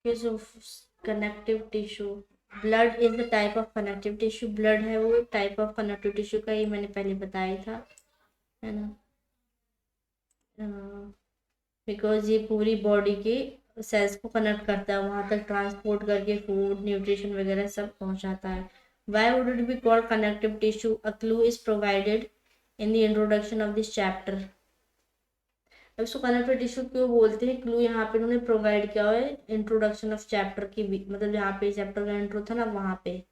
Case of connective tissue, blood is the type of connective tissue, blood है वो type of connective tissue का, ये मैंने पहले बताया था, है ना। बिकॉज ये पूरी बॉडी के सेल्स को कनेक्ट करता है, वहां तक ट्रांसपोर्ट करके फूड न्यूट्रिशन वगैरह सब पहुंचाता है। Why would it be called connective tissue? A clue is provided in the introduction of this chapter. अब इसको कनेक्टिव टिश्यू क्यों बोलते हैं? क्लू यहाँ पे उन्होंने प्रोवाइड किया हुआ है इंट्रोडक्शन ऑफ चैप्टर की, मतलब जहाँ पे चैप्टर का इंट्रो था ना वहाँ पे।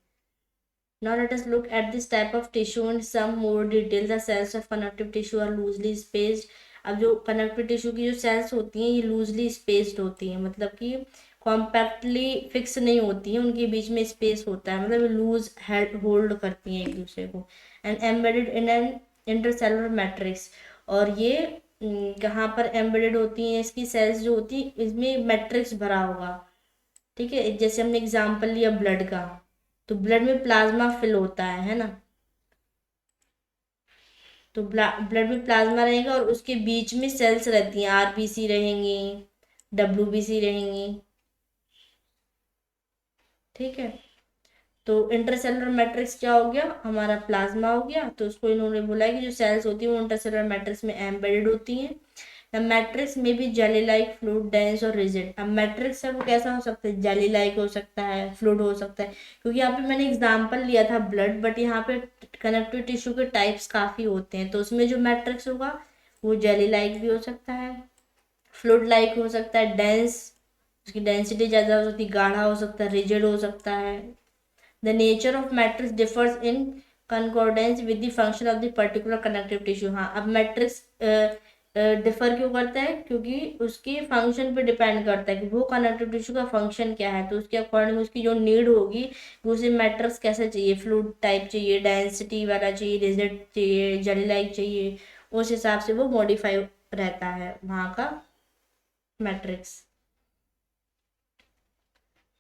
Now let us look at this type of tissue in some more detail. The cells of connective tissue are loosely spaced. अब जो कनेक्टिव टिश्यू की जो सेल्स होती हैं ये लूजली स्पेस्ड होती हैं, मतलब कि कॉम्पैक्टली फिक्स नहीं होती हैं, उनके बीच में स्पेस होता है, मतलब लूज होल्ड करती हैं एक दूसरे को। And embedded in an intercellular matrix, और ये कहाँ पर एम्बेडेड होती हैं? इसकी सेल्स जो होती है इसमें मैट्रिक्स भरा होगा, ठीक है। जैसे हमने एग्जाम्पल लिया ब्लड का, तो ब्लड में प्लाज्मा फिल होता है ना। तो ब्लड में प्लाज्मा रहेगा और उसके बीच में सेल्स रहती हैं, आरबीसी रहेंगी, डब्ल्यूबीसी रहेंगी, ठीक है। तो इंटरसेलुलर मैट्रिक्स क्या हो गया? हमारा प्लाज्मा हो गया। तो उसको इन्होंने बोला है कि जो सेल्स होती हैं वो इंटरसेलुलर मैट्रिक्स में एम्बेडेड होती हैं। द मैट्रिक्स में भी जेली लाइक, फ्लूइड, डेंस और रिजिड। अब मैट्रिक्स है वो कैसा हो सकता है? जेली लाइक हो सकता है, फ्लूइड हो सकता है, क्योंकि यहाँ पे मैंने एग्जांपल लिया था ब्लड, बट यहाँ पे कनेक्टिव टिश्यू के टाइप्स काफ़ी होते हैं, तो उसमें जो मैट्रिक्स होगा वो जेली लाइक भी हो सकता है, फ्लूइड लाइक हो सकता है, डेंस, उसकी डेंसिटी ज़्यादा हो सकती है, गाढ़ा हो सकता है, रिजिड हो सकता है। The nature of matrix differs in concordance with the function of the particular connective tissue। हाँ, अब मैट्रिक्स डिफर क्यों करता है? क्योंकि उसके फंक्शन पे डिपेंड करता है कि वो कनेक्टिव टिश्यू का फंक्शन क्या है, तो उसके अकॉर्डिंग उसकी जो नीड होगी कि उसे मैट्रिक्स कैसा चाहिए, फ्लूइड टाइप चाहिए, डेंसिटी वाला चाहिए, रिजिड चाहिए, जेली लाइक चाहिए, उस हिसाब से वो मॉडिफाई रहता है वहाँ का मैट्रिक्स।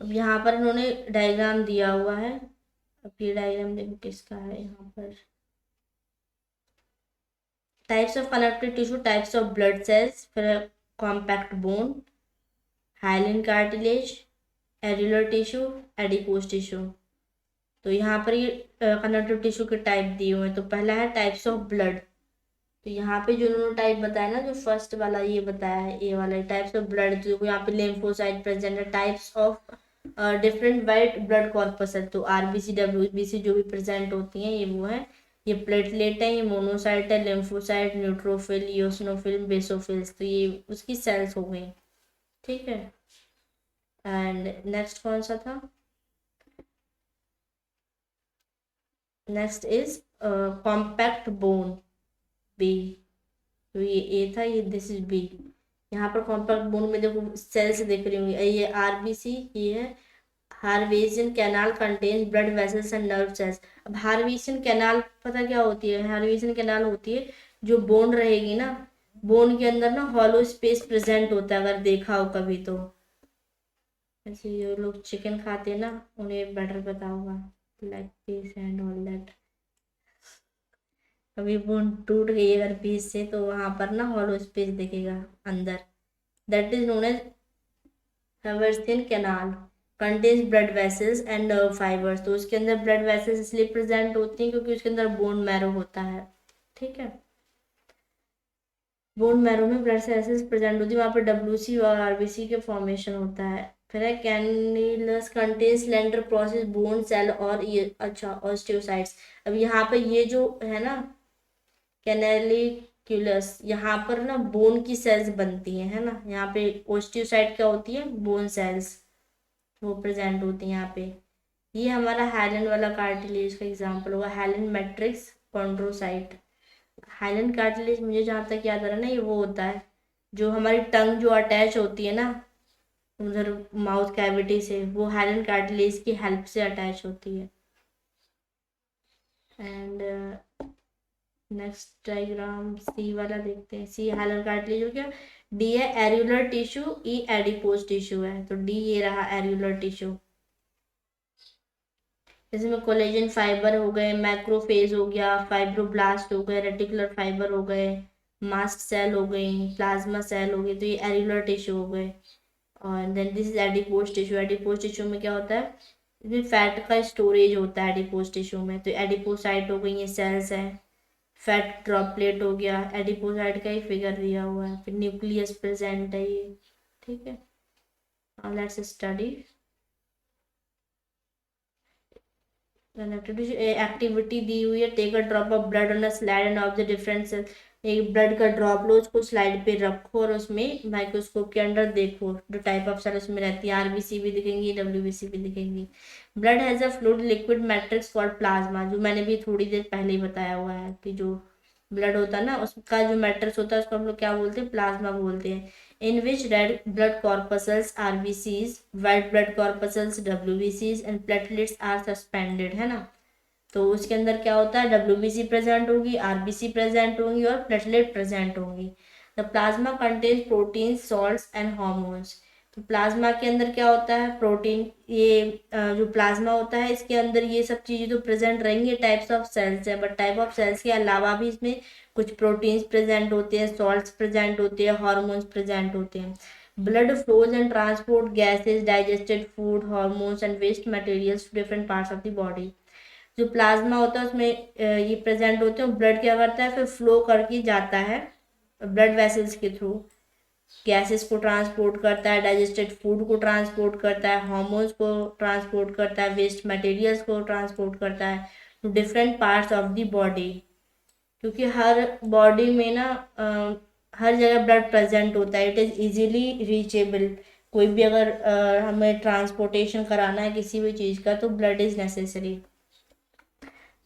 अब यहाँ पर इन्होंने डायग्राम दिया हुआ है, अब ये डायग्राम देखो किसका है यहाँ पर। Types of connective tissue, types of blood cells, फिर compact bone, hyaline cartilage, areolar tissue, adipose tissue. तो यहाँ पर ये कनेक्टिव टिश्यू के टाइप दिए हुए हैं। तो पहला है टाइप्स ऑफ ब्लड। तो यहाँ पे जो उन्होंने टाइप बताया ना, जो फर्स्ट वाला ये बताया है, ए वाला टाइप्स ऑफ ब्लड, तो यहाँ पे लिम्फोसाइट प्रेजेंट है। Types of different white blood corpus है, तो आरबीसी, डब्ल्यूबीसी जो भी प्रेजेंट होती हैं ये वो है। ये प्लेटलेट है, ये मोनोसाइट है, लिम्फोसाइट, न्यूट्रोफिल, इओसिनोफिल, बेसोफिल्स, तो ये उसकी सेल्स हो गई, ठीक है। एंड नेक्स्ट कौन सा था? Next is compact bone, B. तो ये ए था, ये दिस इज बी। यहाँ पर कॉम्पैक्ट बोन में देखो सेल्स दिख रही होंगी, ये आरबीसी, ये है Haversian canal contains blood vessels and nerve cells. अब हार्वेजियन कैनाल पता क्या होती है? हार्वेजियन कैनाल होती है जो बोन रहेगी ना, बोन के अंदर ना हॉलो स्पेस प्रेजेंट होता है, अगर देखा हो कभी तो। ऐसे जो लोग चिकन खाते हैं ना उन्हें बेटर पता होगा, leg piece and all that. कभी बोन टूट गई अगर पीस से तो वहां पर ना हॉलो स्पेस दिखेगा अंदर, that is known as Haversian canal contains blood vessels and nerve fibres. तो उसके अंदर ब्लड वेसल्स इसलिए प्रेजेंट होती हैं क्योंकि उसके अंदर बोन मैरो होता है, ठीक है। बोन मैरो में ब्लड वेसल्स प्रेजेंट होती है, वहाँ पर डब्ल्यूसी और आरबीसी के फॉर्मेशन होता है। फिर है canaliculus contains slender process bone cell और ये अच्छा ऑस्टियोसाइट्स। अब यहाँ पे ये जो है ना कैनेलिक्यूलस, यहाँ पर ना बोन की सेल्स बनती हैं, है ना। यहाँ पे ओस्टियोसाइट क्या होती है? बोन सेल्स, वो प्रेजेंट होती है यहाँ पे। ये हमारा हाइलन वाला कार्टिलेज का एग्जांपल होगा, हाइलन मैट्रिक्स कॉन्ड्रोसाइट। हाइलन कार्टिलेज मुझे जहाँ तक याद आ रहा है ना, ये वो होता है जो हमारी टंग जो अटैच होती है ना उधर माउथ कैविटी से, वो हाइलन कार्टिलेज की हेल्प से अटैच होती है। एंड नेक्स्ट डायग्राम सी वाला देखते हैं। सी हाइलन कार्टिलेज हो गया, डी है एरुलर टिश्यू, ई एडिपोज टिश्यू है, तो डी ये रहा एरुलर टिश्यू। इसमें कोलेजन फाइबर हो गए, मैक्रोफेज हो गया, फाइब्रोब्लास्ट हो गए, रेटिकुलर फाइबर हो गए, मास्ट सेल हो गई, प्लाज्मा सेल हो गई, तो ये एरुलर टिश्यू हो गए। और then this is adipose tissue. Adipose tissue में क्या होता है, इसमें फैट का स्टोरेज होता है एडिपोज टिश्यू में। तो एडिपोसाइट हो गई, ये सेल्स हैं। फैट ड्रॉपलेट हो गया, एडिपोसाइट का ही फिगर दिया हुआ है। फिर न्यूक्लियस प्रेजेंट है ये, ठीक है। लेट्स स्टडी एक्टिविटी दी हुई है। Take a drop of blood on a slide and of the different cell. एक ब्लड का ड्रॉप लो, उसको स्लाइड पे रखो और उसमें माइक्रोस्कोप के अंदर देखो जो टाइप ऑफ सेल उसमें रहती है। आरबीसी भी दिखेंगी, डब्ल्यूबीसी भी दिखेंगी। Blood has a fluid liquid matrix called plasma, जो मैंने भी थोड़ी देर पहले ही बताया हुआ है कि जो ब्लड होता है ना, उसका जो मैट्रिक्स होता है उसको हम लोग क्या बोलते हैं, प्लाज्मा बोलते हैं। in which red blood corpuscles RBCs, white blood corpuscles WBCs and platelets are suspended, है ना। तो उसके अंदर क्या होता है, WBC प्रेजेंट होगी, RBC प्रेजेंट होंगी और प्लेटलेट प्रेजेंट होंगी। The plasma contains protein, salts and hormones. तो प्लाज्मा के अंदर क्या होता है, प्रोटीन। ये जो प्लाज्मा होता है इसके अंदर ये सब चीज़ें तो प्रेजेंट रहेंगी, टाइप्स ऑफ सेल्स है। बट टाइप ऑफ सेल्स के अलावा भी इसमें कुछ प्रोटीन्स प्रेजेंट होते हैं, सॉल्ट्स प्रेजेंट होते हैं, हार्मोन्स प्रेजेंट होते हैं। Blood flows and transport gases, digested food, hormones and waste materials to different parts of the body. जो प्लाज्मा होता है उसमें ये प्रेजेंट होते हैं। ब्लड क्या करता है, फिर फ्लो करके जाता है ब्लड वेसल्स के थ्रू, गैसेस को ट्रांसपोर्ट करता है, डाइजेस्टेड फूड को ट्रांसपोर्ट करता है, हार्मोन्स को ट्रांसपोर्ट करता है, वेस्ट मटेरियल्स को ट्रांसपोर्ट करता है to different parts of the body. क्योंकि हर बॉडी में ना हर जगह ब्लड प्रेजेंट होता है, इट इज़ इजीली रीचेबल। कोई भी अगर हमें ट्रांसपोर्टेशन कराना है किसी भी चीज़ का तो blood is necessary.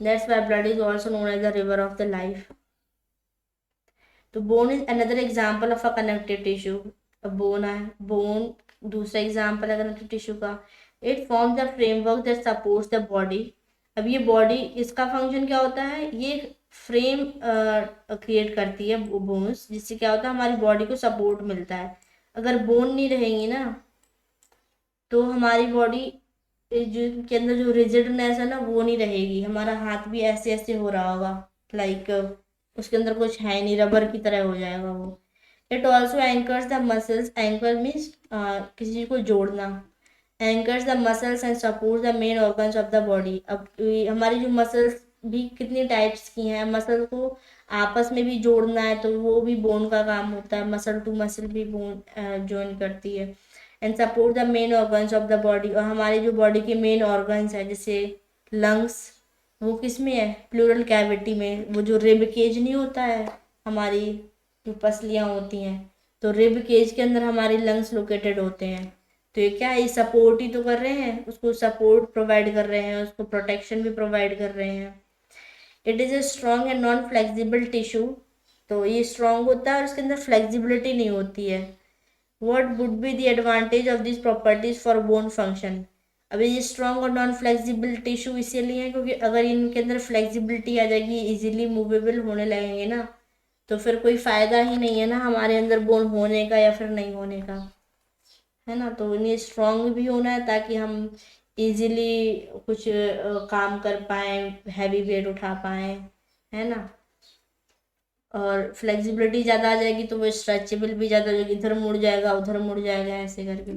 That's why blood is also known as the river of the life. तो bone is another example of a connective tissue. अब बोन है, बोन दूसरा एग्जाम्पल है कनेक्टिव टिश्यू का। It forms the framework that supports the body. अब ये body, इसका function क्या होता है, ये फ्रेम क्रिएट करती है बोन्स, जिससे क्या होता है हमारी बॉडी को सपोर्ट मिलता है। अगर बोन नहीं रहेंगी ना तो हमारी बॉडी जो के अंदर जो रिजिडनेस है ना वो नहीं रहेगी। हमारा हाथ भी ऐसे ऐसे हो रहा होगा, लाइक उसके अंदर कुछ है नहीं, रबर की तरह हो जाएगा वो। It also anchors the muscles. Anchor means किसी चीज को जोड़ना। Anchors the muscles and support the main organs of the body. अब हमारी जो मसल्स भी कितनी टाइप्स की हैं, मसल को आपस में भी जोड़ना है तो वो भी बोन का काम होता है। मसल टू मसल भी बोन ज्वाइन करती है। And support the main organs of the body. और हमारी जो बॉडी के मेन ऑर्गन्स है जैसे लंग्स, वो किस में है, प्लूरल कैविटी में। वो जो रिब केज नहीं होता है, हमारी जो पसलियाँ होती हैं, तो रिब केज के अंदर हमारे लंग्स लोकेटेड होते हैं। तो ये क्या है, ये सपोर्ट ही तो कर रहे हैं, उसको सपोर्ट प्रोवाइड कर रहे हैं, उसको प्रोटेक्शन भी प्रोवाइड कर रहे हैं। It is a strong and non flexible tissue. तो ये स्ट्रॉन्ग होता है और इसके अंदर फ्लेक्सिबिलिटी नहीं होती है। What would be the advantage of these properties for bone function? अभी ये स्ट्रॉन्ग और नॉन फ्लेक्सिबल टिश्यू इसीलिए है क्योंकि अगर इनके अंदर फ्लेक्सिबिलिटी आ जाएगी, इजीली मूवेबल होने लगेंगे ना, तो फिर कोई फायदा ही नहीं है ना हमारे अंदर बोन होने का या फिर नहीं होने का, है ना। तो इन्हें स्ट्रॉन्ग भी होना है ताकि हम इजीली कुछ काम कर पाए, हैवी वेट उठा पाए, है ना। और फ्लेक्सिबिलिटी ज़्यादा आ जाएगी तो वो स्ट्रेचेबल भी ज़्यादा हो जाएगी, इधर मुड़ जाएगा उधर मुड़ जाएगा, ऐसे करके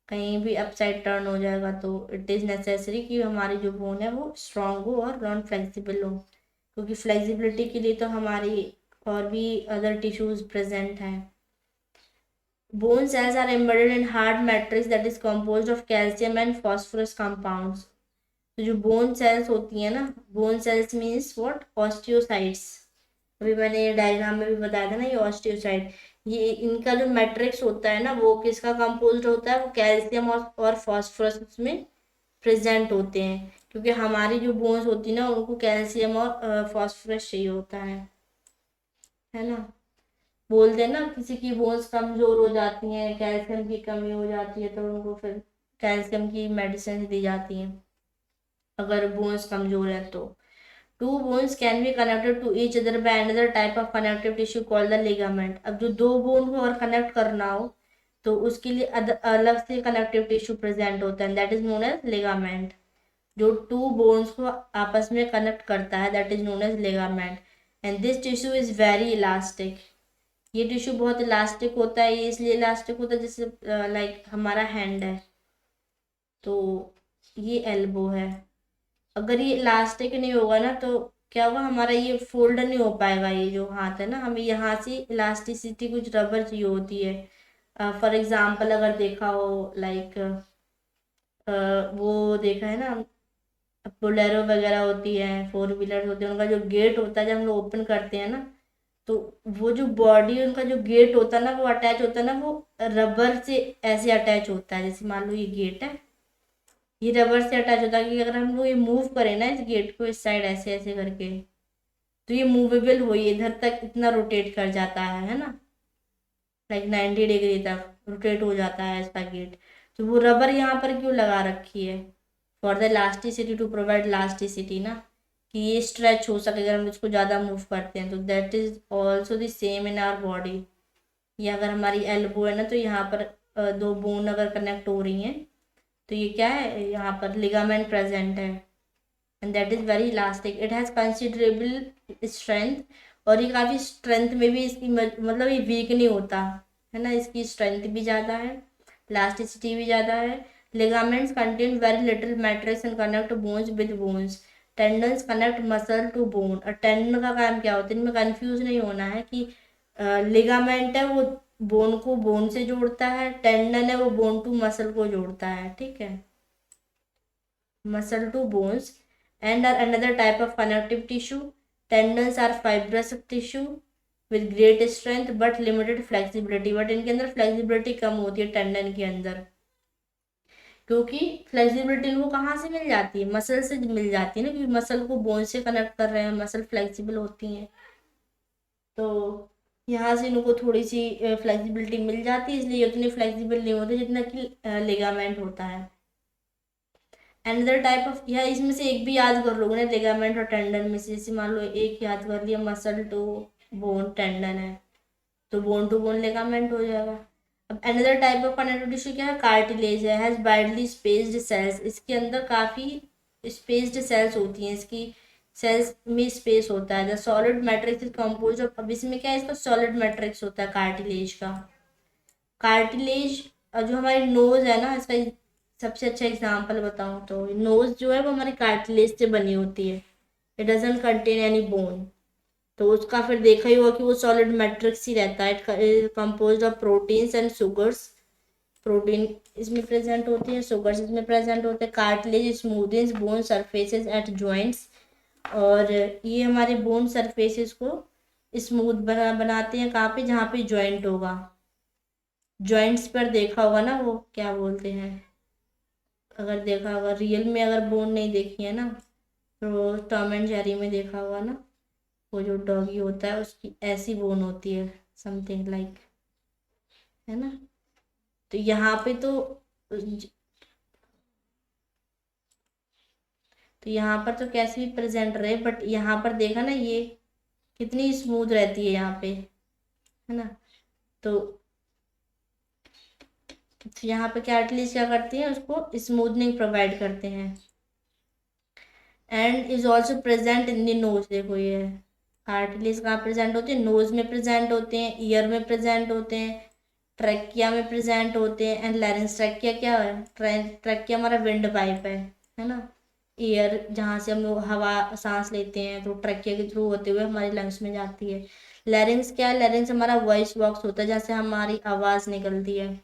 कहीं भी अपसाइड टर्न हो जाएगा। तो इट इज़ नेसेसरी कि हमारी जो बोन है वो स्ट्रांग हो और नॉन फ्लेक्सिबल हो, क्योंकि फ्लेक्सिबिलिटी के लिए तो हमारी और भी अदर टिश्यूज प्रेजेंट हैं। Bone cells are embedded in hard matrix that is composed of calcium and phosphorus compounds. तो जो बोन सेल्स होती है ना, bone cells means what, osteocytes. अभी मैंने ये डायग्राम में भी बताया था ना, ये ऑस्टियोसाइट, ये इनका जो मैट्रिक्स होता है ना वो किसका कंपोज्ड होता है, वो कैल्शियम और फॉस्फोरस उसमें प्रेजेंट होते हैं। क्योंकि हमारी जो बोन्स होती है ना उनको कैल्शियम और फॉस्फोरस चाहिए होता है ना। बोलते हैं ना किसी की बोन्स कमजोर हो जाती हैं, कैल्शियम की कमी हो जाती है, तो उनको फिर कैल्शियम की मेडिसिन दी जाती हैं अगर बोन्स कमजोर है तो। Two bones can be connected to each other by another type of connective tissue called the ligament। अब जो दो बोन को अगर कनेक्ट करना हो तो उसके लिए अलग से कनेक्टिव टिश्यू प्रेजेंट होता है, that is known as ligament. जो टू बोन्स को आपस में कनेक्ट करता है that is known as ligament. And this tissue is very elastic. ये टिश्यू बहुत इलास्टिक होता है, ये इसलिए इलास्टिक होता है जैसे लाइक हमारा हैंड है, तो ये एल्बो है। अगर ये इलास्टिक नहीं होगा ना तो क्या होगा, हमारा ये फोल्ड नहीं हो पाएगा, ये जो हाथ है ना, हमें यहाँ से इलास्टिसिटी कुछ रबर चाहिए होती है। फॉर एग्जाम्पल अगर देखा हो लाइक वो देखा है ना, बोलेरो वगैरह होती है, फोर व्हीलर होती है, उनका जो गेट होता है जब हम लोग ओपन करते हैं ना, तो वो जो बॉडी उनका जो गेट होता है ना, वो अटैच होता है ना, वो रबर से ऐसे अटैच होता है। जैसे मान लो ये गेट है, ये रबर से अटैच होता है कि अगर हम लोग ये मूव करें ना इस गेट को इस साइड ऐसे ऐसे करके, तो ये मूवेबल हो, ये इधर तक इतना रोटेट कर जाता है ना, लाइक 90 डिग्री तक रोटेट हो जाता है इसका गेट। तो वो रबर यहाँ पर क्यों लगा रखी है? For the elasticity, to provide elasticity ना, कि ये स्ट्रेच हो सके अगर हम इसको ज़्यादा मूव करते हैं। तो that is also the same in our body. ये अगर हमारी एल्बो है ना, तो यहाँ पर दो बोन अगर कनेक्ट हो रही हैं, तो ये क्या है, यहाँ पर लिगामेंट प्रेजेंट है, and that is very elastic, it has considerable strength. और ये काफ़ी स्ट्रेंथ में भी इसकी मतलब ये वीक नहीं होता है ना, इसकी स्ट्रेंथ भी ज़्यादा है, इलास्टिसिटी भी ज़्यादा है। Ligaments contain very little matrix and connect bones with bones. Tendons connect muscle to bone. और टेंडन का काम क्या होता है, इनमें कंफ्यूज नहीं होना है कि लिगामेंट है वो बोन को बोन से जोड़ता है, टेंडन है वो बोन टू मसल को जोड़ता है, ठीक है, muscle to bones, and are another type of connective tissue. Tendons are fibrous tissue with great strength but limited flexibility. But इनके अंदर फ्लेक्सिबिलिटी कम होती है टेंडन के अंदर, क्योंकि फ्लेक्सिबिलिटी इनको कहाँ से मिल जाती है, मसल से मिल जाती है ना, क्योंकि मसल को बोन से कनेक्ट कर रहे हैं, मसल फ्लेक्सिबल होती हैं, तो यहाँ से इनको थोड़ी सी फ्लेक्सिबिलिटी मिल जाती है, इसलिए उतनी फ्लेक्सिबल नहीं होती जितना कि लिगामेंट होता है। अनदर टाइप ऑफ, या इसमें से एक भी याद कर लोगे ना लिगामेंट और टेंडन में से, जैसे मान लो एक याद कर लिया, मसल टू बोन टेंडन है, तो बोन टू बोन लिगामेंट हो जाएगा। अब another type of connective tissue क्या है, कार्टिलेज है, हैज वाइडली स्पेस्ड सेल्स। इसके अंदर काफ़ी स्पेस्ड सेल्स होती हैं, इसकी सेल्स में स्पेस होता है। The solid matrix is compose of, अब इसमें क्या है, इसका सॉलिड मैट्रिक्स होता है कार्टिलेज का। कार्टिलेज जो हमारी नोज है ना, इसका सबसे अच्छा एग्जांपल बताऊं तो नोज जो है वो हमारी कार्टिलेज से बनी होती है, it doesn't contain any bone. तो उसका फिर देखा ही होगा कि वो सॉलिड मैट्रिक्स ही रहता है, composed of proteins and sugars. Protein इसमें प्रेजेंट होती है, शुगर्स इसमें प्रेजेंट होते हैं। Cartilage smoothens bone surfaces at joints, और ये हमारे बोन सरफेसेस को स्मूथ बनाते हैं, कहाँ पे, जहाँ पे जॉइंट होगा। जॉइंट्स पर देखा होगा ना, वो क्या बोलते हैं, अगर देखा होगा रियल में, अगर बोन नहीं देखी है ना, तो टॉम एंड जेरी में देखा होगा ना, वो जो डॉगी होता है उसकी ऐसी बोन होती है, समथिंग लाइक, है ना। तो यहाँ पे तो यहाँ पर तो कैसे भी प्रेजेंट रहे, बट यहाँ पर देखा ना ये कितनी स्मूथ रहती है यहाँ पे, है ना। तो यहाँ पे कैटलिस्ट क्या करती है, उसको स्मूथनिंग प्रोवाइड करते हैं। And is also present in the nose, देखो ये कार्टिलेज कहाँ प्रेजेंट होते हैं, नोज में प्रेजेंट होते हैं, ईयर में प्रेजेंट होते हैं, ट्रैकिया में प्रेजेंट होते हैं, एंड लैरिंग्स। ट्रैकिया क्या है, ट्रैकिया हमारा विंड पाइप है ना, ईयर जहाँ से हम लोग हवा सांस लेते हैं, तो ट्रैकिया के थ्रू होते हुए हमारे लंग्स में जाती है। लैरिंग्स क्या है, लैरिंग्स हमारा वॉइस बॉक्स होता है, जहाँ से हमारी आवाज़ निकलती है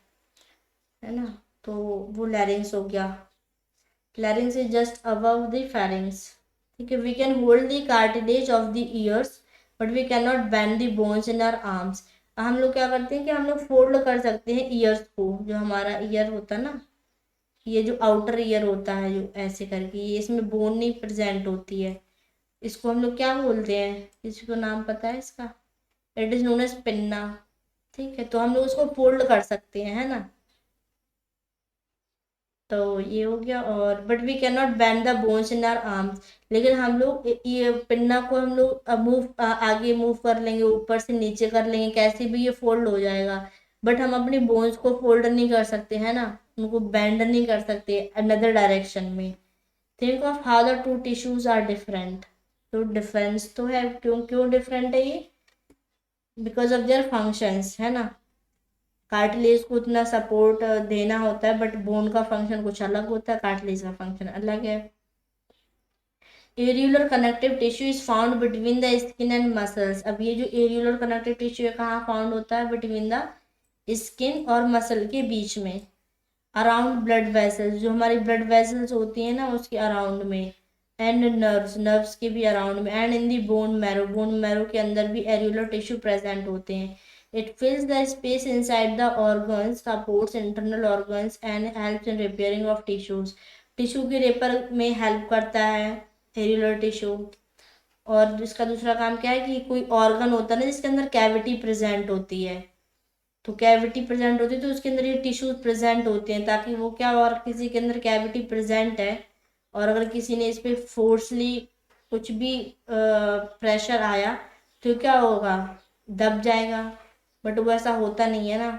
ना, तो वो लैरिंग्स हो गया। larynx is just above the pharynx, ठीक है। we can hold the cartilage of the ears but we cannot bend the bones in our arms। हम लोग क्या करते हैं कि हम लोग फोल्ड कर सकते हैं ईयर्स को, जो हमारा ईयर होता है ना, ये जो आउटर ईयर होता है जो ऐसे करके, ये इसमें बोन नहीं प्रेजेंट होती है, इसको हम लोग क्या बोलते हैं, किसी को नाम पता है इसका, it is known as pinna, ठीक है। तो हम लोग उसको फोल्ड कर सकते हैं, है ना। तो ये हो गया, और but we can not bend the bones in our arms. लेकिन हम लोग ये पिन्ना को हम लोग मूव आगे मूव कर लेंगे, ऊपर से नीचे कर लेंगे, कैसे भी ये फोल्ड हो जाएगा, बट हम अपनी बोन्स को फोल्ड नहीं कर सकते, है ना, उनको बेंड नहीं कर सकते अनदर डायरेक्शन में। Think of how the two tissues are different. तो डिफरेंस तो है, क्यों क्यों डिफरेंट है ये, बिकॉज ऑफ देयर फंक्शंस, है ना। कार्टिलेज को उतना सपोर्ट देना होता है, बट बोन का फंक्शन कुछ अलग होता है, कार्टिलेज का फंक्शन अलग है। Areolar connective tissue is found between the skin and muscles. अब ये जो एरियुलर कनेक्टिव टिश्यू है कहाँ फाउंड होता है? बिटवीन द स्किन और मसल के बीच में। अराउंड ब्लड वेसल्स, जो हमारी ब्लड वेसल्स होती हैं ना उसके अराउंड में। एंड नर्व्स, नर्व्स के भी अराउंड में। And in the bone marrow, bone marrow के अंदर भी एरियुलर टिश्यू प्रेजेंट होते हैं। It फिल्स the space inside the organs, supports internal organs and helps in repairing of tissues. Tissue के रेपर में हेल्प करता है एरियुलर टिश्यू। और इसका दूसरा काम क्या है कि कोई ऑर्गन होता है ना जिसके अंदर कैविटी प्रेजेंट होती है, तो कैविटी प्रेजेंट होती है तो उसके अंदर ये टिश्यूज प्रेजेंट होते हैं, ताकि वो क्या, और किसी के अंदर कैविटी प्रेजेंट है और अगर किसी ने इस पर फोर्सली कुछ भी प्रेशर आया तो क्या होगा? दब जाएगा। बट वो ऐसा होता नहीं है ना,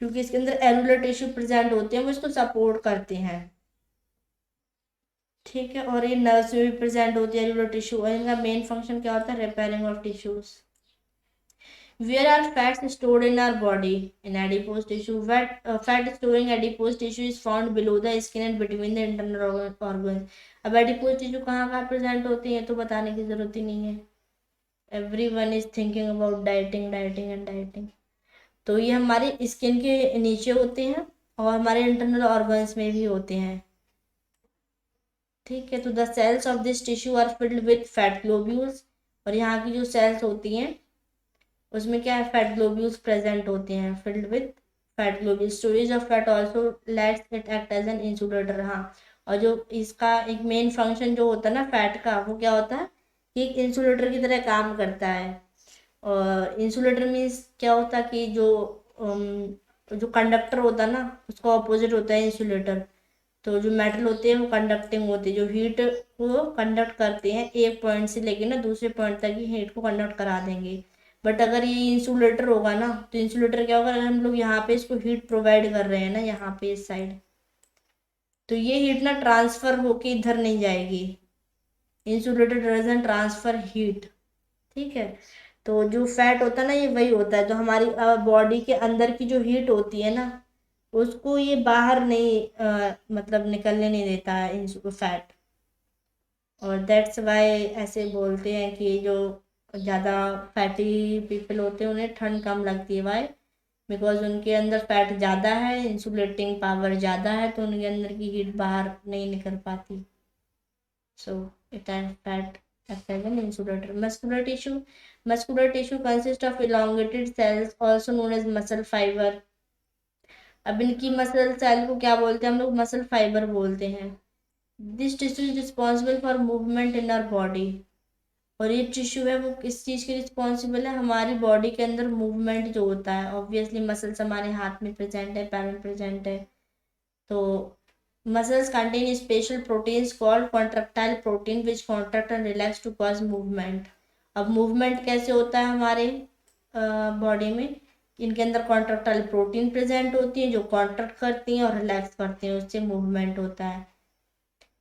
क्योंकि इसके अंदर एलुलर टिश्यू प्रेजेंट होते हैं, वो इसको सपोर्ट करते हैं। ठीक है, और ये नर्व्स में भी प्रेजेंट होती है एलुलर टिश्यू, और इनका मेन फंक्शन क्या होता है? Repairing of tissues. Where are fats stored in our body? In adipose tissue. Fat storing adipose tissue is found below the skin and between the internal organs. अब adipose tissue कहाँ कहाँ present होती है तो बताने की जरूरत ही नहीं है। Everyone is thinking about dieting, dieting and dieting. तो ये हमारे स्किन के नीचे होते हैं और हमारे इंटरनल ऑर्गन्स में भी होते हैं। ठीक है, तो the cells of this tissue are filled with fat globules. और यहाँ की जो सेल्स होती हैं उसमें क्या है? फैट ग्लोब्यूल्स प्रेजेंट होते हैं, filled with fat globules. Storage of fat also lets it act as an insulator. हाँ, और जो इसका एक मेन फंक्शन जो होता है ना फैट का, वो क्या होता है कि एक इंसुलेटर की तरह काम करता है। और इंसुलेटर मीन्स क्या होता है कि जो कंडक्टर होता है ना उसका ऑपोजिट होता है इंसुलेटर। तो जो मेटल होते हैं वो कंडक्टिंग होते हैं, जो हीट को कंडक्ट करते हैं, एक पॉइंट से लेके ना दूसरे पॉइंट तक ही हीट को कंडक्ट करा देंगे। बट अगर ये इंसुलेटर होगा ना तो इंसुलेटर क्या होगा? अगर हम लोग यहाँ पे इसको हीट प्रोवाइड कर रहे हैं ना यहाँ पे इस साइड, तो ये हीट ना ट्रांसफर होके इधर नहीं जाएगी। Insulator doesn't transfer heat. ठीक है, तो जो फैट होता है ना ये वही होता है, तो हमारी बॉडी के अंदर की जो हीट होती है ना उसको ये बाहर नहीं मतलब निकलने नहीं देता है फैट। और दैट्स वाई ऐसे बोलते हैं कि जो ज़्यादा फैटी पीपल होते हैं उन्हें ठंड कम लगती है। वाई? बिकॉज उनके अंदर फैट ज़्यादा है, इंसुलेटिंग पावर ज़्यादा है, तो उनके अंदर की हीट बाहर नहीं निकल पाती। So it has fat acts as an insulator. Muscular tissue consists of elongated cells also known as muscle fiber. अब इनकी मसल सेल को क्या बोलते हैं हम लोग? मसल फाइबर बोलते हैं। This tissue is responsible for movement in our body. और ये टिश्यू है वो किस चीज़ के रिस्पॉन्सिबल है? हमारी बॉडी के अंदर मूवमेंट जो होता है। ऑब्वियसली मसल्स हमारे हाथ में प्रेजेंट है, पैर में प्रेजेंट है। तो muscles contain special proteins called contractile protein which contract and relax to cause movement. अब मूवमेंट कैसे होता है हमारे बॉडी में? इनके अंदर कॉन्ट्रैक्टाइल प्रोटीन प्रेजेंट होती है जो कॉन्ट्रैक्ट करती हैं और रिलैक्स करती हैं, उससे मूवमेंट होता है।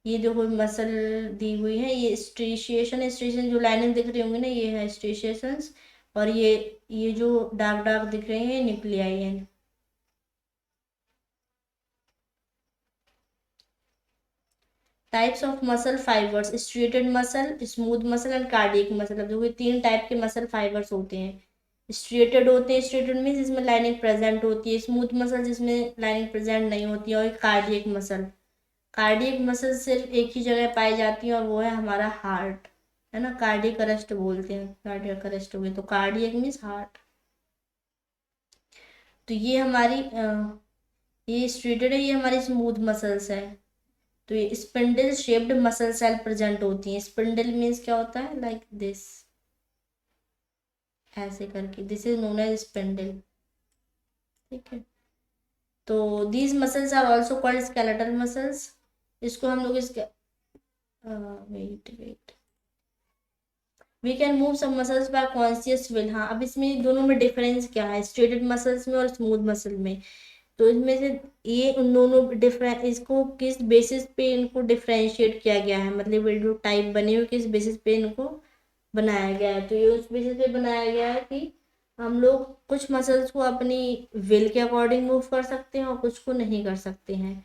ये जो कोई मसल दी हुई है ये स्ट्रेशिएशन, स्ट्रेशिएशन जो लाइनें दिख रही होंगी ना ये है स्ट्रेशिएशंस। और ये जो डार्क डार्क दिख रहे हैं न्यूक्लियाई हैं। Types of muscle fibres: striated muscle, smooth muscle and cardiac muscle. अब देखो तीन टाइप के मसल फाइबर्स होते हैं। स्ट्रेटेड होते हैं, स्ट्रेटेड मीन्स जिसमें लाइनिंग प्रेजेंट होती है, स्मूथ मसल जिसमें लाइनिंग प्रेजेंट नहीं होती है, और कार्डियक मसल। कार्डियक मसल सिर्फ एक ही जगह पाई जाती है और वो है हमारा हार्ट, है ना। कार्डियक अरेस्ट बोलते हैं, कार्डियक अरेस्ट हो गई तो कार्डियक मीन्स हार्ट। तो ये हमारी ये स्ट्रेटेड है, ये हमारी स्मूथ मसल्स है। तो ये spindle shaped muscle cell present होती हैं। स्पिंडल मीन्स क्या होता है? लाइक दिस, ऐसे करके, this is known as spindle. ठीक है, तो these muscles are also called skeletal muscles. इसको हम लोग इसके wait wait we can move some muscles by conscious will. हाँ, अब इसमें दोनों में डिफरेंस क्या है स्ट्रेटेड मसल्स में और स्मूथ मसल में? तो इसमें से ये उन दोनों डिफरेंस, इसको किस बेसिस पे इनको डिफ्रेंशिएट किया गया है, मतलब ये जो टाइप बने हुए किस बेसिस पे इनको बनाया गया है। तो ये उस बेसिस पे बनाया गया है कि हम लोग कुछ मसल्स को अपनी विल के अकॉर्डिंग मूव कर सकते हैं और कुछ को नहीं कर सकते हैं।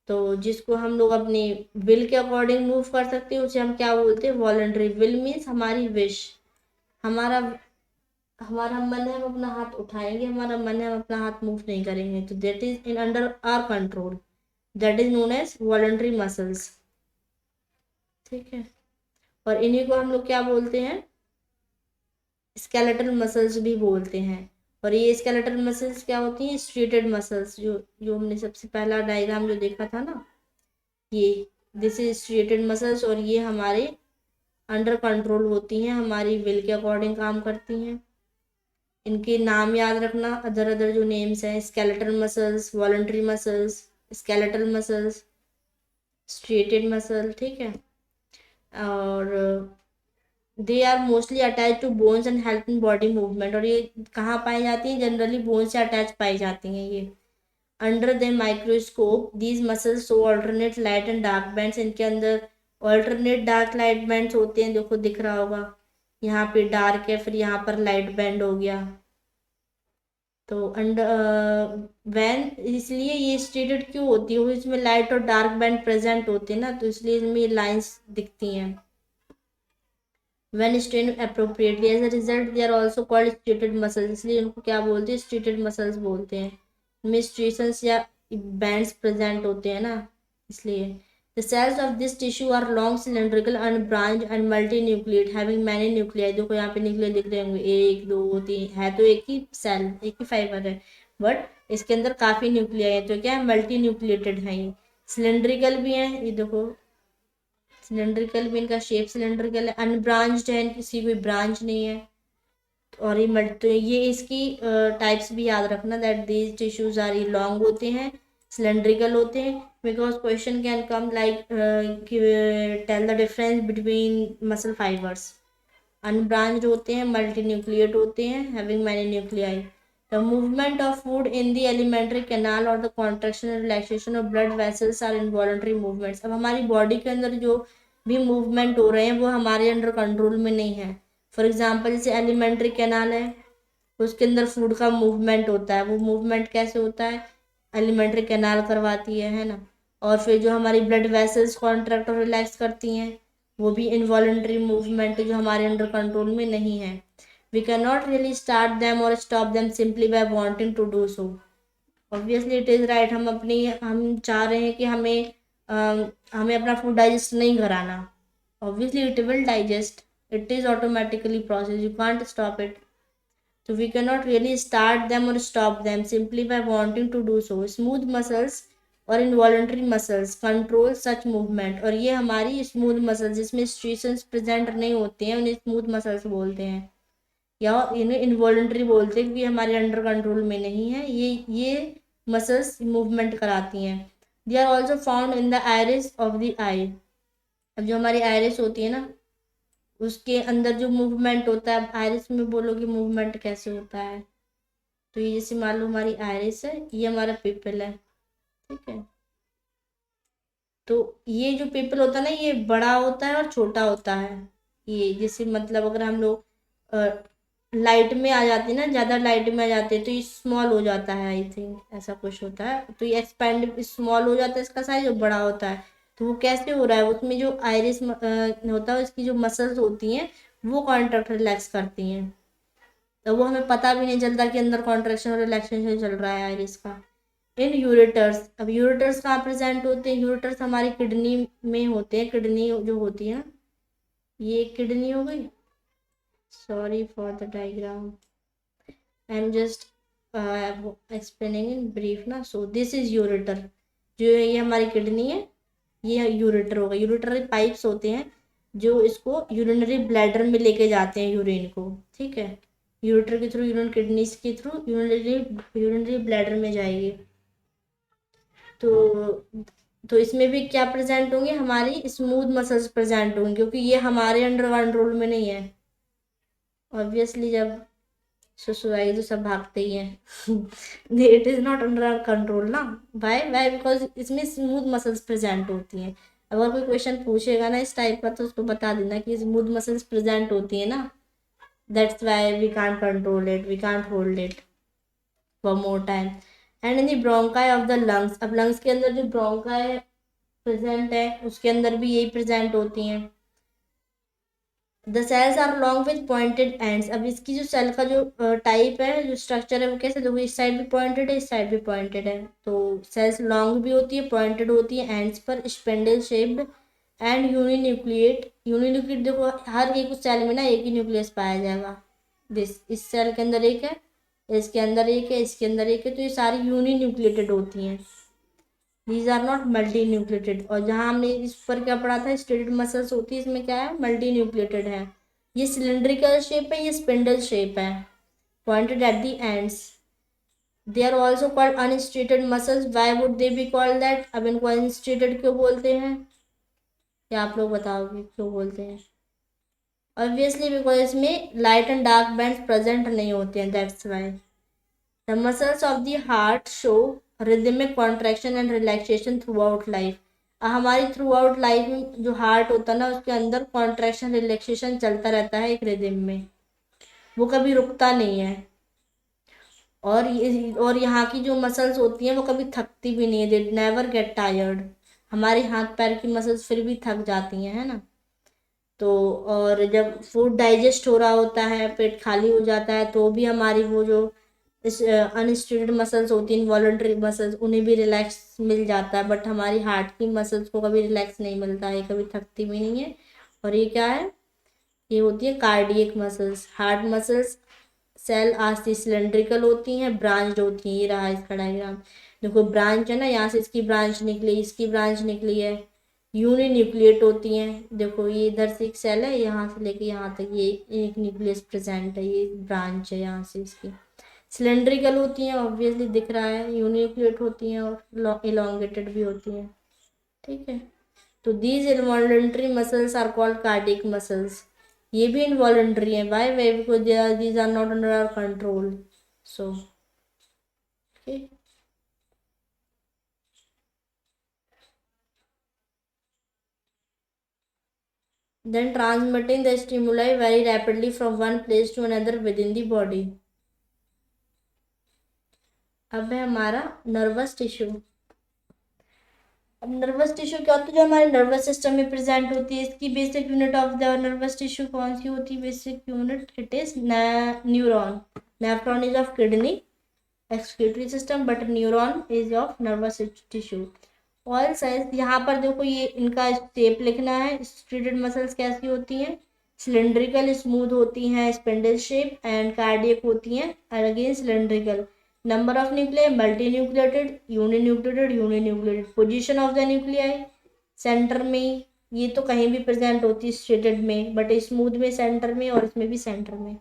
तो जिसको हम लोग अपनी विल के अकॉर्डिंग मूव कर सकते हैं उसे हम क्या बोलते हैं, वॉलंटरी। विल मीन्स हमारी विश, हमारा हमारा मन है हम अपना हाथ उठाएंगे, हमारा मन है हम अपना हाथ मूव नहीं करेंगे, तो that is in under our control, that is known as voluntary muscles. ठीक है। और इन्हीं को हम लोग क्या बोलते हैं, स्केलेटल मसल्स भी बोलते हैं। और ये स्केलेटल मसल्स क्या होती हैं, स्ट्रेटेड मसल्स, जो जो हमने सबसे पहला डायग्राम जो देखा था ना, ये दिस इज स्ट्रेटेड मसल्स। और ये हमारे अंडर कंट्रोल होती हैं, हमारी विल के अकॉर्डिंग काम करती हैं। इनके नाम याद रखना, अदर अदर जो नेम्स हैं, skeletal muscles, voluntary muscles, skeletal muscles, striated muscle. ठीक है। और they are mostly attach to bones and help in body movement. और ये कहाँ पाई जाती हैं, जनरली बोन से अटैच पाई जाती हैं ये। Under the microscope these muscles show alternate light and dark bands. इनके अंदर ऑल्टरनेट डार्क लाइट बैंड्स होते हैं, देखो दिख रहा होगा, यहाँ पे डार्क है फिर यहाँ पर लाइट बैंड हो गया। तो अंडर वैन, इसलिए ये स्टेटेड क्यों होती है, इसमें लाइट और डार्क बैंड प्रेजेंट होते हैं ना, तो इसलिए इसमें ये लाइंस दिखती हैं। when strained appropriately as a result they are also called striated muscles, इसलिए उनको क्या बोलते हैं, striated muscles बोलते हैं। इनमें striations या bands present होते हैं ना, इसलिए। the cells of this tissue are long cylindrical unbranched and multinucleate having many nuclei। देखो यहाँ पे न्यूक्लियर दिख रहे होंगे, 1 2 3, है तो एक ही सेल, एक ही फाइबर है, बट इसके अंदर काफी न्यूक्लियाई है, तो क्या है, मल्टी न्यूक्लिएटेड है ये। सिलेंड्रिकल भी है, ये देखो सिलेंड्रिकल भी, इनका शेप सिलेंड्रिकल है। अनब्रांच्ड है, किसी कोई ब्रांच नहीं है। और ये तो ये इसकी टाइप्स भी याद रखना, दैट दीज टिश्यूज आर, ये लॉन्ग होते हैं, सिलेंड्रिकल होते हैं। Because question can come like tell the difference between muscle fibres. Unbranched होते हैं, मल्टी न्यूक्लिएट होते हैं, having many nuclei. The movement of food in the alimentary canal और the contraction and relaxation of blood vessels are involuntary movements. अब हमारी body के अंदर जो भी मूवमेंट हो रहे हैं वो हमारे अंडर कंट्रोल में नहीं है। फॉर एग्जाम्पल जैसे एलिमेंट्री कैनाल है, उसके अंदर फूड का मूवमेंट होता है, वो मूवमेंट कैसे होता है, एलिमेंट्री कैनाल करवाती है ना। और फिर जो हमारी ब्लड वेसल्स कॉन्ट्रैक्ट और रिलैक्स करती हैं, वो भी इनवॉलंटरी मूवमेंट जो हमारे अंडर कंट्रोल में नहीं है। We can not really start them और stop them simply by wanting to do so. Obviously it is right, हम चाह रहे हैं कि हमें अपना फूड डाइजेस्ट नहीं कराना। Obviously it will digest, it is automatically process, you can't stop it. So we cannot really start them or stop them simply by wanting to do so. Smooth muscles और involuntary muscles control such movement। और ये हमारी smooth muscles जिसमें striations present नहीं होते हैं उन्हें smooth muscles बोलते हैं, या इन्हें involuntary बोलते हैं, क्योंकि हमारे अंडर कंट्रोल में नहीं है। ये muscles movement कराती हैं। They are also found in the iris of the eye। अब जो हमारी iris होती है ना, उसके अंदर जो मूवमेंट होता है, आयरिस में बोलोगे मूवमेंट कैसे होता है, तो ये जैसे मान लो हमारी आयरिस है, ये हमारा पिपल है। ठीक है। तो ये जो पिपल होता है ना, ये बड़ा होता है और छोटा होता है। ये जैसे मतलब अगर हम लोग लाइट में आ जाते हैं ना, ज़्यादा लाइट में आ जाते हैं तो ये स्मॉल हो जाता है, आई थिंक ऐसा कुछ होता है। तो ये एक्सपेंड स्मॉल हो जाता है, इसका साइज बड़ा होता है। तो वो कैसे हो रहा है, उसमें जो आयरिस होता है उसकी जो मसल्स होती हैं वो कॉन्ट्रैक्ट रिलैक्स करती हैं, तो वो हमें पता भी नहीं चलता कि अंदर कॉन्ट्रैक्शन और रिलैक्सेशन चल रहा है आयरिस का। इन यूरेटर्स, अब यूरेटर्स कहाँ प्रेजेंट होते हैं, यूरेटर्स हमारी किडनी में होते हैं। किडनी जो होती है, ये किडनी हो गई, sorry for the diagram, I am just explaining in brief ना। सो दिस इज यूरेटर, जो ये हमारी किडनी है, ये यूरेटर होगा। यूरेटर पाइप्स होते हैं जो इसको यूरिनरी ब्लैडर में लेके जाते हैं यूरिन को। ठीक है। यूरेटर के थ्रू यूरिन किडनीज के थ्रू यूरिनरी ब्लैडर में जाएगी। तो इसमें भी क्या प्रेजेंट होंगे, हमारी स्मूथ मसल्स प्रेजेंट होंगे, क्योंकि ये हमारे अंडर कंट्रोल में नहीं है। ऑब्वियसली जब सुसुआई तो सब भागते ही हैं it is not under control ना। वाई बिकॉज इसमें स्मूथ मसल्स प्रेजेंट होती हैं। अगर कोई क्वेश्चन पूछेगा ना इस टाइप का तो उसको बता देना कि स्मूथ मसल्स प्रेजेंट होती है ना, that's why we can't control it, we can't hold it for more time. And in the bronchi of the lungs, अब लंग्स के अंदर जो ब्रोंकाई प्रेजेंट है उसके अंदर भी यही प्रेजेंट होती हैं। The cells are long with pointed ends, अब इसकी जो सेल का जो टाइप है, जो स्ट्रक्चर है वो कैसे, देखो इस साइड भी पॉइंटेड है, इस साइड भी पॉइंटेड है, तो सेल्स लॉन्ग भी होती है, पॉइंटेड होती है एंड्स पर, spindle shaped and uninucleate. Uninucleate देखो हर एक सेल में ना एक ही न्यूक्लियस पाया जाएगा, दिस इस सेल के अंदर एक है, इसके अंदर एक है, इसके अंदर एक है, तो ये सारी यूनिन्यूक्लिएटेड होती हैं, these are not multinucleated. और जहाँ हमने इस पर क्या पढ़ा था, स्टेटेड मसल्स होती है, इसमें क्या है, मल्टी न्यूक्लिएटेड है। ये सिलेंड्रिकल शेप है, ये स्पिंडल शेप है, pointed at the ends. They are also called unstriated muscles, why would they be called that, अब इनको अनस्ट्रेटेड क्यों बोलते हैं, क्या आप लोग बताओगे क्यों बोलते हैं? ऑब्वियसली बिकॉज इसमें light and dark bands present नहीं होते हैं, that's why. The muscles of the heart show rhythmic contraction and relaxation throughout life. हमारी थ्रू आउट लाइफ में जो हार्ट होता है ना उसके अंदर कॉन्ट्रैक्शन रिलैक्सेशन चलता रहता है एक रिदम में, वो कभी रुकता नहीं है। और यहाँ की जो मसल्स होती हैं वो कभी थकती भी नहीं है, दे नेवर गेट टायर्ड। हमारे हाथ पैर की मसल्स फिर भी थक जाती हैं, है ना। तो और जब फूड डाइजेस्ट हो रहा होता है, पेट खाली हो जाता है, तो भी हमारी वो जो इस अनस्टेटेड मसल्स होती हैं, इनवॉलंटरी मसल्स, उन्हें भी रिलैक्स मिल जाता है, बट हमारी हार्ट की मसल्स को कभी रिलैक्स नहीं मिलता है, कभी थकती भी नहीं है। और ये क्या है, ये होती है cardiac muscles. Heart muscles cell आस्ती सिलेंड्रिकल होती हैं, ब्रांच्ड होती हैं, ये रहा इसका डायग्राम, देखो ब्रांच है ना, यहाँ से इसकी ब्रांच निकली, इसकी ब्रांच निकली है, यूनिन्यूक्लिएट होती हैं, देखो ये इधर से एक सेल है, यहाँ से लेके यहाँ तक ये एक न्यूक्लियस प्रेजेंट है, ये ब्रांच है यहाँ से इसकी। सिलेंड्रिकल होती हैं, ऑब्वियसली दिख रहा है, यूनिक्लिएट होती हैं और इलोंगेटेड भी होती हैं, ठीक है। तो these involuntary muscles are called cardiac muscles, ये भी इनवॉलंटरी है, by way because these are not under our control, so okay. Then transmitting the stimuli very rapidly from one place to another within the body. अब है हमारा nervous tissue. अब nervous tissue क्या होता है, जो हमारे नर्वस सिस्टम में प्रेजेंट होती है, इसकी basic unit of the nervous tissue कौन सी होती है, basic unit, it is neuron. Nephron is of kidney excretory system, but neuron is of nervous tissue. All size, यहाँ पर देखो ये इनका शेप लिखना है, स्ट्रेटेड मसल्स कैसी होती हैं, सिलेंड्रिकल स्मूथ होती हैं, स्पेंडल शेप एंड कार्डियक होती हैं, again cylindrical. Number of nuclei multi nucleated, uninucleated. Position of the nuclei centre में, ये तो कहीं भी प्रेजेंट होती है स्ट्रेटेड में, बट स्मूथ में सेंटर में, और इसमें भी सेंटर में।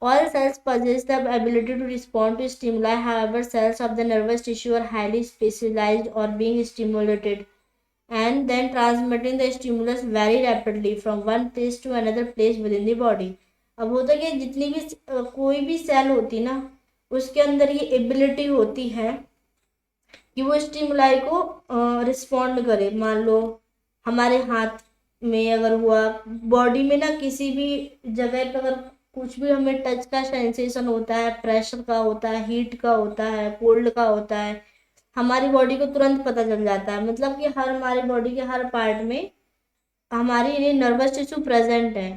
All cells possess the ability to respond to stimuli. However, cells of the nervous tissue are highly specialized or being stimulated and then transmitting the stimulus very rapidly from one place to another place within the body. अब होता है कि जितनी भी कोई भी cell होती ना, उसके अंदर ये एबिलिटी होती है कि वो स्टिमुलाई को रिस्पॉन्ड करे। मान लो हमारे हाथ में अगर हुआ, बॉडी में ना किसी भी जगह पर अगर कुछ भी हमें टच का सेंसेशन होता है, प्रेशर का होता है, हीट का होता है, कोल्ड का होता है, हमारी बॉडी को तुरंत पता चल जाता है, मतलब कि हर हमारी बॉडी के हर पार्ट में हमारी ये नर्वस टिश्यू प्रेजेंट है,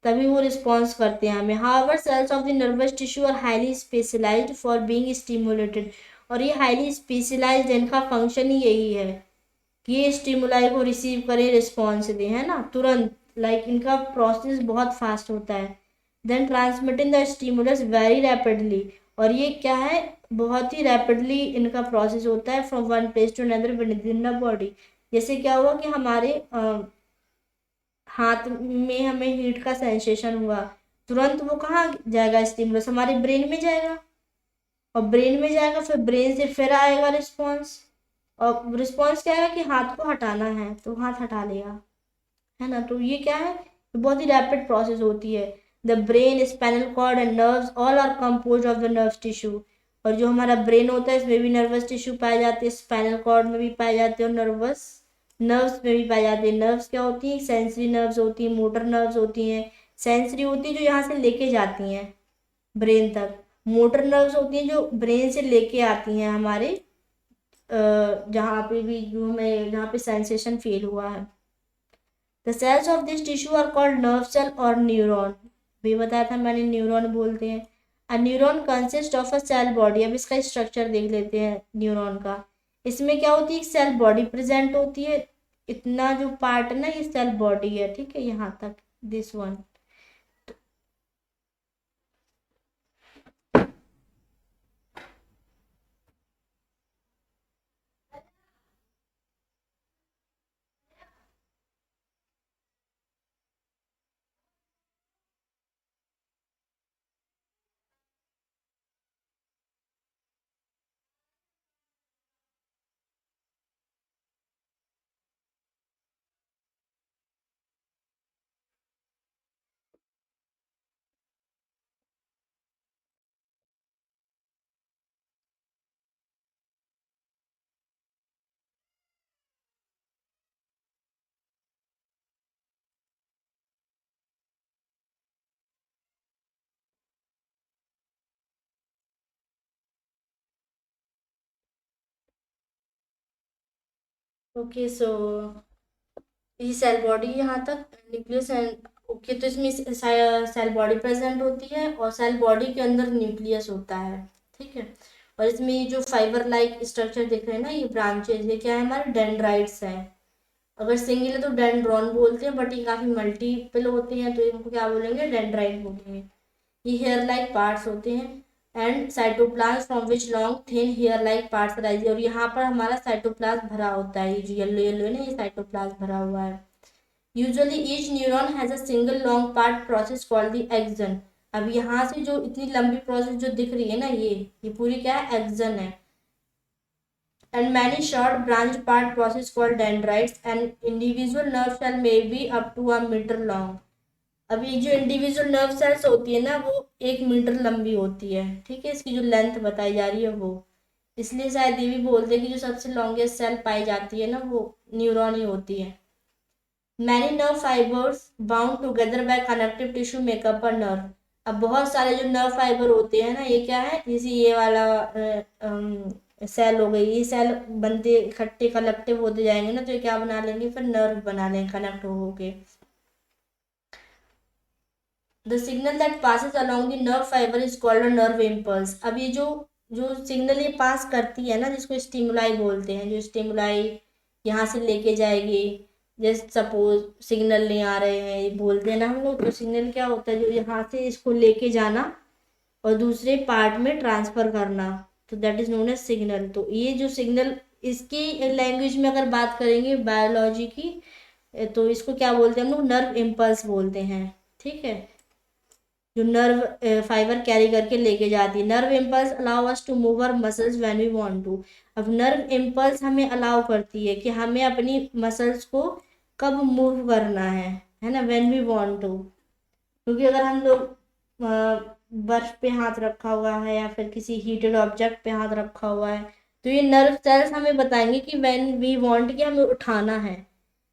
तभी वो रिस्पॉन्स करते हैं हमें। However cells of the nervous tissue are highly specialised for being stimulated, और ये हाईली स्पेशलाइज्ड, इनका फंक्शन ही यही है कि ये स्टिमुलाई को रिसीव करें, रिस्पॉन्स दें, है ना, तुरंत, लाइक इनका प्रोसेस बहुत फास्ट होता है। Then transmitting the stimulus very rapidly, और ये क्या है, बहुत ही रैपिडली इनका प्रोसेस होता है from one place to another within the body. जैसे क्या हुआ कि हमारे हाथ में हमें हीट का सेंसेशन हुआ, तुरंत वो कहाँ जाएगा, स्टिमुलस हमारे ब्रेन में जाएगा, और ब्रेन में जाएगा, फिर ब्रेन से फिर आएगा रिस्पॉन्स, और रिस्पॉन्स क्या है कि हाथ को हटाना है तो हाथ हटा लेगा, है ना। तो ये क्या है, बहुत ही रैपिड प्रोसेस होती है। The brain, spinal cord and nerves all are compose of the nerve tissue, और जो हमारा ब्रेन होता है इसमें भी नर्वस टिश्यू पाए जाते हैं, स्पाइनल कॉर्ड में भी पाए जाते हैं, और नर्वस नर्व्स में भी पाए जाते हैं। नर्व्स क्या होती है, सेंसरी नर्व्स होती हैं, मोटर नर्व्स होती हैं। सेंसरी होती है जो यहाँ से लेके जाती हैं ब्रेन तक। मोटर नर्व्स होती हैं जो ब्रेन से लेके आती हैं हमारे जहाँ पे भी जो हमें जहाँ पे सेंसेशन फील हुआ है। The cells of this tissue are called nerve cell और न्यूरॉन। भी बताया था मैंने, न्यूरॉन बोलते हैं। A neuron consist of a cell body. अब इसका स्ट्रक्चर देख लेते हैं न्यूरॉन का। इसमें क्या होती है, एक सेल बॉडी प्रेजेंट होती है। इतना जो पार्ट है ना ये सेल बॉडी है, ठीक है, यहाँ तक, दिस वन। ओके सो ये सेल बॉडी यहाँ तक, न्यूक्लियस एंड ओके। तो इसमें सेल बॉडी प्रेजेंट होती है और सेल बॉडी के अंदर न्यूक्लियस होता है, ठीक है। और इसमें ये जो फाइबर लाइक स्ट्रक्चर दिख रहे हैं ना, ये ब्रांचेज, ये क्या है, हमारे डेंड्राइट्स हैं। अगर सिंगल है तो डेंड्रॉन बोलते हैं, बट ये काफी मल्टीपल होते हैं तो इनको क्या बोलेंगे, डेंड्राइट बोलेंगे। ये हेयर लाइक पार्ट्स होते हैं and cytoplasm from which long thin hair like parts rise. और यहाँ पर हमारा साइटोप्लाज्म भरा होता है, ये जो येलो येलो है ना, ये साइटोप्लाज्म भरा हुआ है। Usually each neuron has a single long part process called the action. अब यहाँ से जो इतनी लंबी प्रोसेस जो दिख रही है ना, ये पूरी क्या है, एक्सन है। And many short branch part process called dendrites and individual nerve cell may be up to a meter long। अब ये जो इंडिविजुअल नर्व सेल्स होती है ना वो 1 मीटर लंबी होती है, ठीक है, इसकी जो लेंथ बताई जा रही है वो। इसलिए शायद ये भी बोलते हैं कि जो सबसे लॉन्गेस्ट सेल पाई जाती है ना वो न्यूरॉन ही होती है। Many nerve fibres bound together by connective tissue makeup a nerve. अब बहुत सारे जो नर्व फाइबर होते हैं ना, ये क्या है, जैसे ये वाला सेल हो गई, ये सेल बनते इकट्ठे कलेक्टिव होते जाएंगे ना तो ये क्या बना लेंगे, फिर नर्व बना लेंगे कनेक्ट हो के। The signal that passes along the nerve fibre is called a nerve impulse. अब ये जो जो सिग्नल ये पास करती है ना, जिसको स्टिमुलाई बोलते हैं, जो स्टिमुलाई यहाँ से लेके जाएगी। जैसे सपोज सिग्नल नहीं आ रहे हैं, ये बोलते हैं ना हम लोग, तो सिग्नल क्या होता है, जो यहाँ से इसको लेके जाना और दूसरे पार्ट में ट्रांसफर करना, तो that is known as signal. तो ये जो सिग्नल, इसकी लैंग्वेज में अगर बात करेंगे बायोलॉजी की, तो इसको क्या बोलते हैं हम लोग, नर्व इम्पल्स बोलते हैं, ठीक है, जो नर्व फाइबर कैरी करके लेके जाती है। Nerve impulse allow us to move our muscles when we want to. अब नर्व इम्पल्स हमें अलाउ करती है कि हमें अपनी मसल्स को कब मूव करना है ना, व्हेन वी वांट टू। क्योंकि अगर हम लोग बर्फ पे हाथ रखा हुआ है या फिर किसी हीटेड ऑब्जेक्ट पे हाथ रखा हुआ है, तो ये नर्व सेल्स हमें बताएंगे कि व्हेन वी वांट कि हमें उठाना है।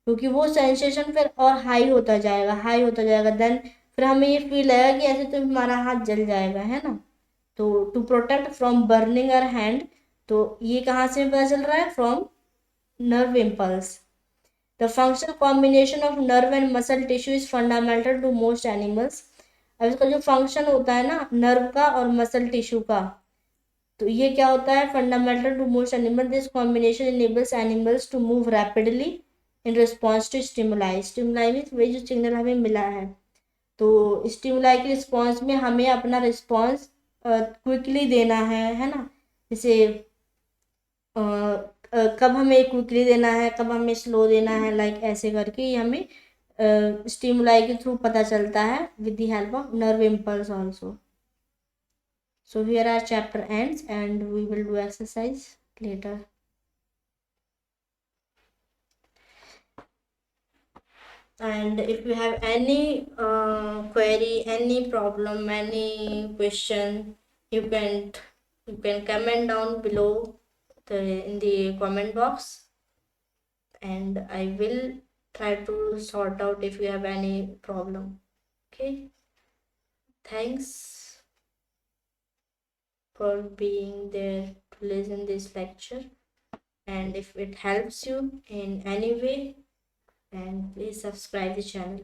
क्योंकि वो सेंसेशन फिर और हाई होता जाएगा, हाई होता जाएगा, देन फिर हमें ये फील आएगा कि ऐसे तो हमारा हाथ जल जाएगा, है ना। तो to protect from burning our hand, तो ये कहाँ से पता चल रहा है, from nerve impulse. The functional combination of nerve and muscle tissue is fundamental to most animals. अब इसका जो फंक्शन होता है ना नर्व का और मसल टिश्यू का, तो ये क्या होता है, fundamental to most animal. This combination enables animals to move rapidly in response to stimuli. Stimuli means वही जो सिग्नल हमें मिला है, तो स्टिमुलाई के रिस्पॉन्स में हमें अपना रिस्पॉन्स क्विकली देना है ना। जैसे कब हमें क्विकली देना है, कब हमें स्लो देना है, लाइक ऐसे करके ये हमें स्टिमुलाई के थ्रू पता चलता है with the help of nerve impulse also. So here our chapter ends and we will do exercise later. And if you have any query, any problem, any question, you can comment down below in the comment box. and I will try to sort out if you have any problem. Okay, thanks for being there to listen this lecture, and if it helps you in any way, and please subscribe the channel.